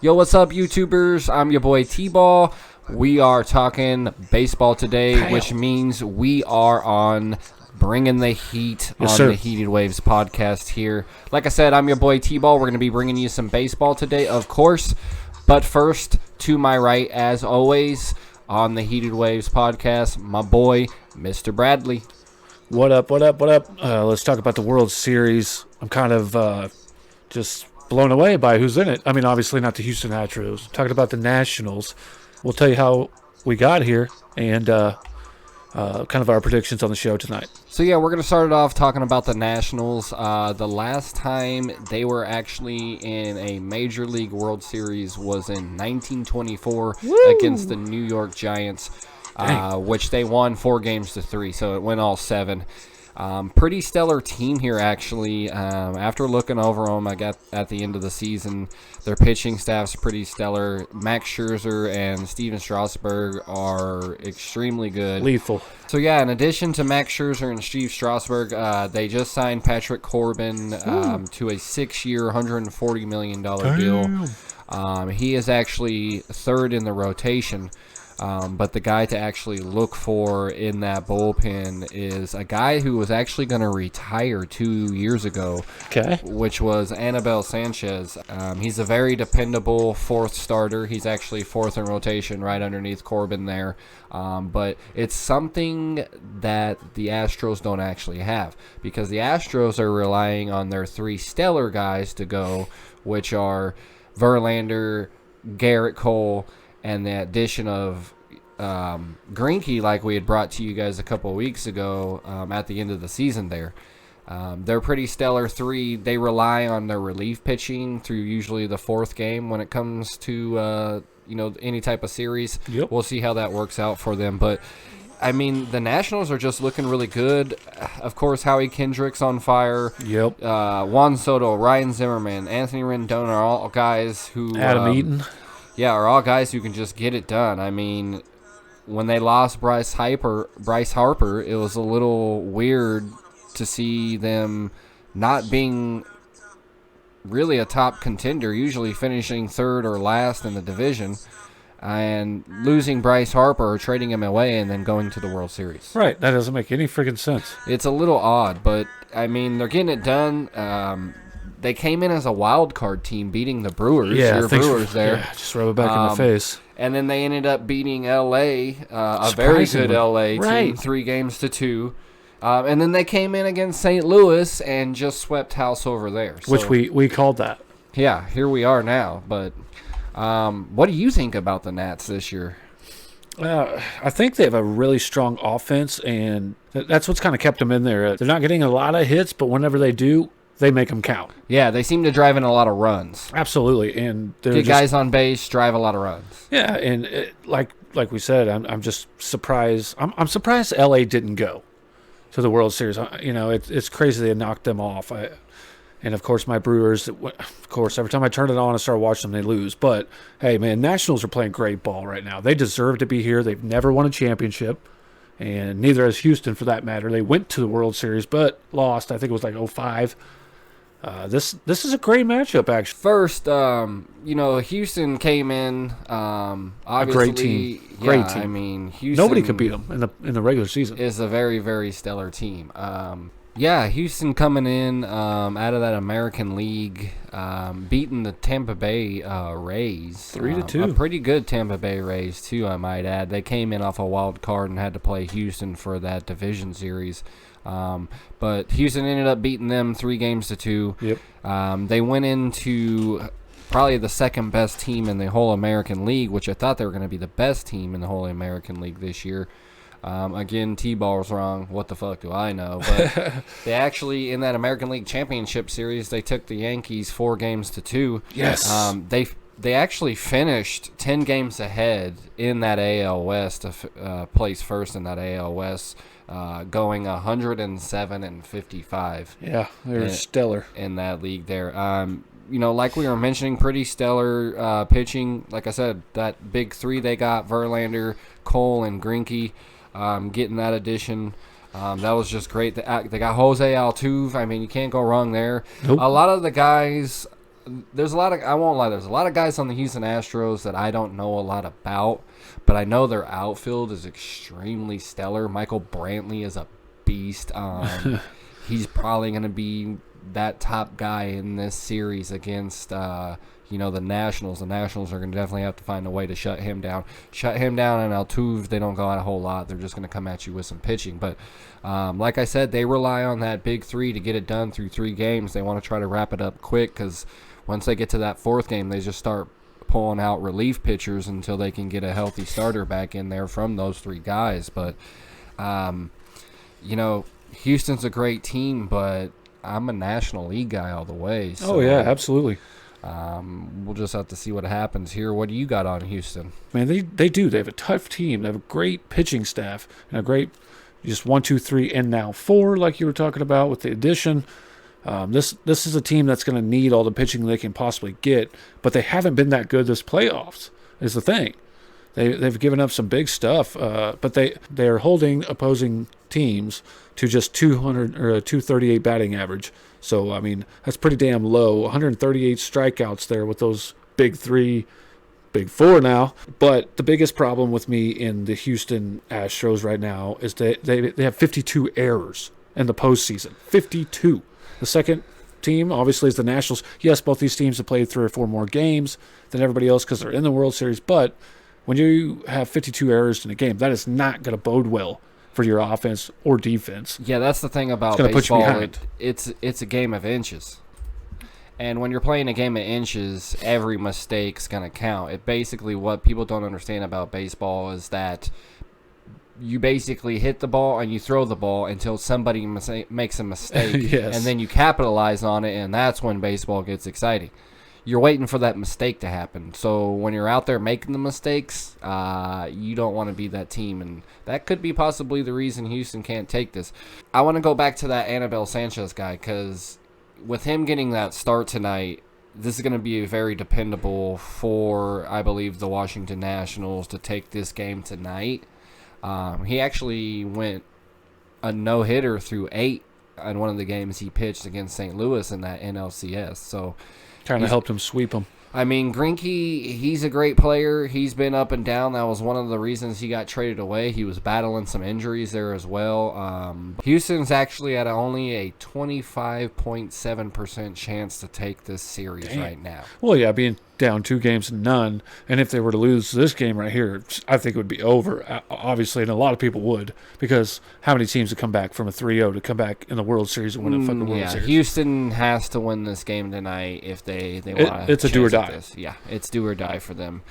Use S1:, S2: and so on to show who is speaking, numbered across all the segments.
S1: Yo, what's up, YouTubers? I'm your boy T-Ball. We are talking baseball today, which means we are on Bringing the Heat on the Heated Waves podcast here. Like I said, I'm your boy T-Ball. We're going to be bringing you some baseball today, of course. But first, to my right, as always, on the Heated Waves podcast, my boy, Mr. Bradley.
S2: What up? Let's talk about the World Series. I'm kind of just blown away by who's in it. I mean, obviously not the Houston Astros. Talking about the Nationals. We'll tell you how we got here and kind of our predictions on the show tonight.
S1: So, yeah, we're going to start it off talking about the Nationals. The last time they were actually in a Major League World Series was in 1924 against the New York Giants, which they won 4-3, so it went all 7. Pretty stellar team here, actually. After looking over them, I got at the end of the season, their pitching staff's pretty stellar. Max Scherzer and Steven Strasburg are extremely good.
S2: Lethal.
S1: So, yeah, in addition to Max Scherzer and Steve Strasburg, they just signed Patrick Corbin to a 6-year, $140 million deal. He is actually third in the rotation. But the guy to actually look for in that bullpen is a guy who was actually going to retire 2 years ago, which was Anibal Sanchez. He's a very dependable fourth starter. He's actually fourth in rotation right underneath Corbin there. But it's something that the Astros don't actually have because the Astros are relying on their 3 stellar guys to go, which are Verlander, Garrett Cole, and the addition of Greinke, like we had brought to you guys a couple of weeks ago at the end of the season there. They're pretty stellar 3. They rely on their relief pitching through usually the 4th game when it comes to any type of series.
S2: Yep.
S1: We'll see how that works out for them. But, I mean, the Nationals are just looking really good. Of course, Howie Kendrick's on fire.
S2: Yep.
S1: Juan Soto, Ryan Zimmerman, Anthony Rendon are all guys who...
S2: Adam Eaton.
S1: Yeah, are all guys who can just get it done. I mean, when they lost Bryce Harper, it was a little weird to see them not being really a top contender, usually finishing third or last in the division, and losing Bryce Harper or trading him away and then going to the World Series.
S2: Right, that doesn't make any freaking sense.
S1: It's a little odd, but, I mean, they're getting it done. They came in as a wild card team, beating the Brewers.
S2: Yeah,
S1: Brewers there.
S2: Yeah, just rub it back in the face.
S1: And then they ended up beating L.A., a very good L.A. team, 3-2. And then they came in against St. Louis and just swept house over there. So,
S2: which we called that.
S1: Yeah, here we are now. But what do you think about the Nats this year?
S2: I think they have a really strong offense, and that's what's kind of kept them in there. They're not getting a lot of hits, but whenever they do, they make them count.
S1: Yeah, they seem to drive in a lot of runs.
S2: Absolutely, and they're
S1: get guys on base, drive a lot of runs.
S2: Yeah, and like we said, I'm just surprised. I'm surprised LA didn't go to the World Series. It's crazy they knocked them off. And of course, my Brewers. Of course, every time I turn it on and start watching them, they lose. But hey, man, Nationals are playing great ball right now. They deserve to be here. They've never won a championship. And neither has Houston, for that matter. They went to the World Series, but lost. I think it was like 2005. This is a great matchup, actually.
S1: First, Houston came in. Obviously,
S2: great team.
S1: I mean, Houston.
S2: Nobody could beat them in the regular season.
S1: Is a very, very stellar team. Houston coming in out of that American League, beating the Tampa Bay Rays
S2: 3-2.
S1: A pretty good Tampa Bay Rays too, I might add. They came in off a wild card and had to play Houston for that division series. But Houston ended up beating them 3-2.
S2: Yep.
S1: They went into probably the second best team in the whole American League, which I thought they were going to be the best team in the whole American League this year. Again, T-Ball's wrong. What the fuck do I know? But they actually, in that American League Championship Series, they took the Yankees 4-2.
S2: Yes.
S1: They actually finished 10 games ahead in that AL West to place first in that AL West, going 107-55.
S2: Yeah, they're stellar
S1: in that league there. Like we were mentioning, pretty stellar pitching. Like I said, that big 3 they got, Verlander, Cole, and Greinke. Getting that addition, that was just great. They got Jose Altuve. I mean, you can't go wrong there.
S2: Nope.
S1: A lot of the guys there's a lot of, I won't lie, there's a lot of guys on the Houston Astros that I don't know a lot about, but I know their outfield is extremely stellar. Michael Brantley is a beast. He's probably going to be that top guy in this series against, the Nationals. The Nationals are going to definitely have to find a way to shut him down. And Altuve, they don't go out a whole lot. They're just going to come at you with some pitching. But like I said, they rely on that big three to get it done through 3 games. They want to try to wrap it up quick because once they get to that 4th game, they just start pulling out relief pitchers until they can get a healthy starter back in there from those 3 guys. But, Houston's a great team, but I'm a National League guy all the way. So,
S2: oh, yeah, absolutely.
S1: We'll just have to see what happens here. What do you got on Houston?
S2: Man, they do. They have a tough team. They have a great pitching staff and a great just 1, 2, 3, and now 4, like you were talking about with the addition. This is a team that's going to need all the pitching they can possibly get, but they haven't been that good this playoffs, is the thing. They've given up some big stuff, but they're holding opposing teams to just 200 or a 238 batting average. So, I mean, that's pretty damn low. 138 strikeouts there with those big 3, big 4 now. But the biggest problem with me in the Houston Astros right now is that they have 52 errors in the postseason. 52. The second team, obviously, is the Nationals. Yes, both these teams have played 3 or 4 more games than everybody else because they're in the World Series. But when you have 52 errors in a game, that is not going to bode well for your offense or defense.
S1: Yeah, that's the thing about
S2: baseball. Put you behind.
S1: It's a game of inches. And when you're playing a game of inches, every mistake's going to count. It basically, what people don't understand about baseball is that you basically hit the ball and you throw the ball until somebody makes a mistake.
S2: Yes.
S1: And then you capitalize on it, and that's when baseball gets exciting. You're waiting for that mistake to happen. So when you're out there making the mistakes, you don't want to be that team. And that could be possibly the reason Houston can't take this. I want to go back to that Anibal Sanchez guy because with him getting that start tonight, this is going to be very dependable for, I believe, the Washington Nationals to take this game tonight. He actually went a no-hitter through 8 in one of the games he pitched against St. Louis in that NLCS. So
S2: kind of helped him sweep him.
S1: I mean, Greinke, he's a great player. He's been up and down. That was one of the reasons he got traded away. He was battling some injuries there as well. Houston's actually at only a 25.7% chance to take this series right now.
S2: Well, yeah, being down 2-0, and if they were to lose this game right here, I think it would be over, obviously, and a lot of people would, because how many teams would come back from a 3-0 to come back in the World Series and win a fucking World Series?
S1: Houston has to win this game tonight if they want to.
S2: It's a do or die.
S1: Yeah, it's do or die for them.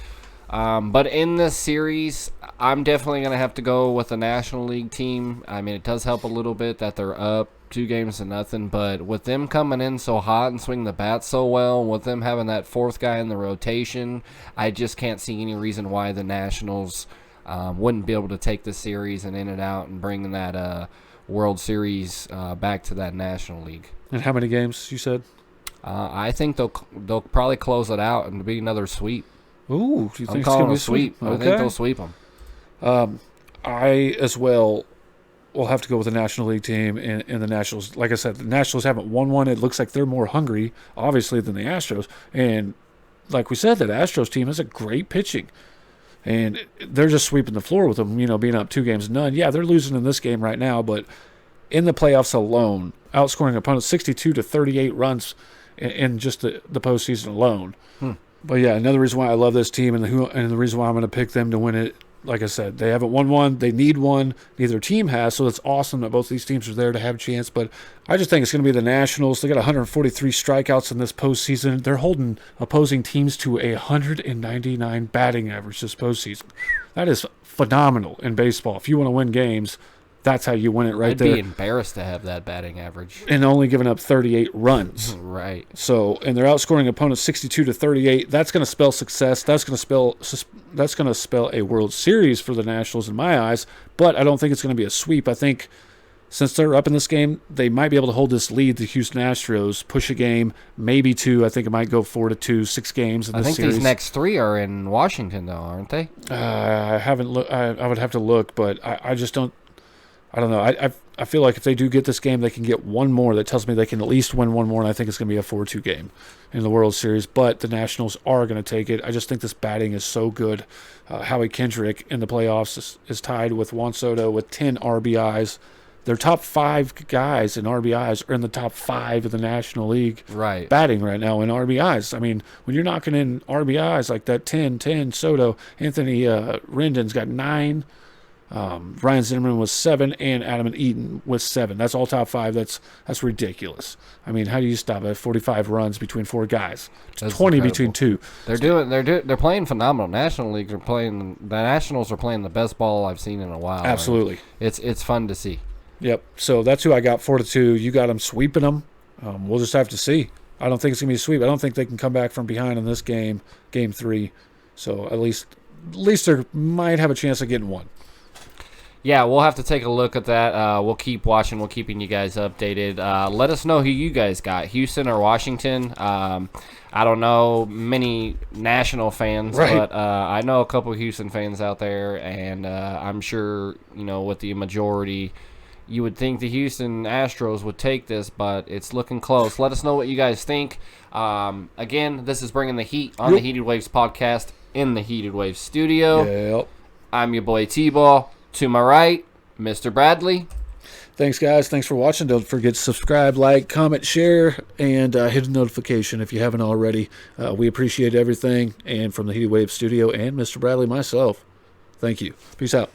S1: But in this series, I'm definitely going to have to go with the National League team. I mean, it does help a little bit that they're up 2-0, but with them coming in so hot and swinging the bat so well, with them having that 4th guy in the rotation, I just can't see any reason why the Nationals wouldn't be able to take the series and in and out and bring that World Series back to that National League.
S2: And how many games, you said?
S1: I think they'll probably close it out and be another sweep.
S2: Ooh, do you think
S1: I'm
S2: it's going to be
S1: a sweep?
S2: Okay.
S1: I think they'll sweep them.
S2: I, as well, will have to go with the National League team and the Nationals. Like I said, the Nationals haven't won one. It looks like they're more hungry, obviously, than the Astros. And like we said, that Astros team has a great pitching. And they're just sweeping the floor with them, being up 2-0. Yeah, they're losing in this game right now, but in the playoffs alone, outscoring opponents 62 to 38 runs in just the postseason alone. But yeah, another reason why I love this team and the reason why I'm going to pick them to win it, like I said, they haven't won one. They need one. Neither team has, so it's awesome that both these teams are there to have a chance. But I just think it's going to be the Nationals. They got 143 strikeouts in this postseason. They're holding opposing teams to a 199 batting average this postseason. That is phenomenal in baseball. If you want to win games, that's how you win it
S1: I'd
S2: there.
S1: I'd be embarrassed to have that batting average.
S2: And only giving up 38 runs.
S1: Right.
S2: So, and they're outscoring opponents 62 to 38. That's going to spell success. That's going to spell a World Series for the Nationals in my eyes. But I don't think it's going to be a sweep. I think since they're up in this game, they might be able to hold this lead. The Houston Astros push a game, maybe 2. I think it might go 4-2, 6 games in this series.
S1: I think these next 3 are in Washington, though, aren't they?
S2: I haven't looked. I would have to look, but I just don't. I don't know. I feel like if they do get this game, they can get one more. That tells me they can at least win one more, and I think it's going to be a 4-2 game in the World Series. But the Nationals are going to take it. I just think this batting is so good. Howie Kendrick in the playoffs is tied with Juan Soto with 10 RBIs. Their top 5 guys in RBIs are in the top 5 of the National League batting right now in RBIs. I mean, when you're knocking in RBIs like that, 10, Soto, Anthony Rendon's got 9. Ryan Zimmerman was 7, and Adam and Eaton was 7. That's all top 5. That's ridiculous. I mean, how do you stop it? 45 runs between 4 guys. That's 20 incredible. Between 2.
S1: They're playing phenomenal. The Nationals are playing the best ball I've seen in a while.
S2: Absolutely.
S1: It's fun to see.
S2: Yep. So that's who I got 4-2. You got them sweeping them. We'll just have to see. I don't think it's gonna be a sweep. I don't think they can come back from behind in this game 3. So at least they might have a chance of getting one.
S1: Yeah, we'll have to take a look at that. We'll keep watching. We'll keeping you guys updated. Let us know who you guys got, Houston or Washington. I don't know many National fans, but I know a couple of Houston fans out there, and I'm sure, with the majority, you would think the Houston Astros would take this, but it's looking close. Let us know what you guys think. Again, this is Bringing the Heat on the Heated Waves podcast in the Heated Waves studio.
S2: Yep.
S1: I'm your boy T-Ball. To my right, Mr. Bradley.
S2: Thanks, guys. Thanks for watching. Don't forget to subscribe, like, comment, share, and hit the notification if you haven't already. We appreciate everything. And from the Heated Waves studio and Mr. Bradley, myself, thank you. Peace out.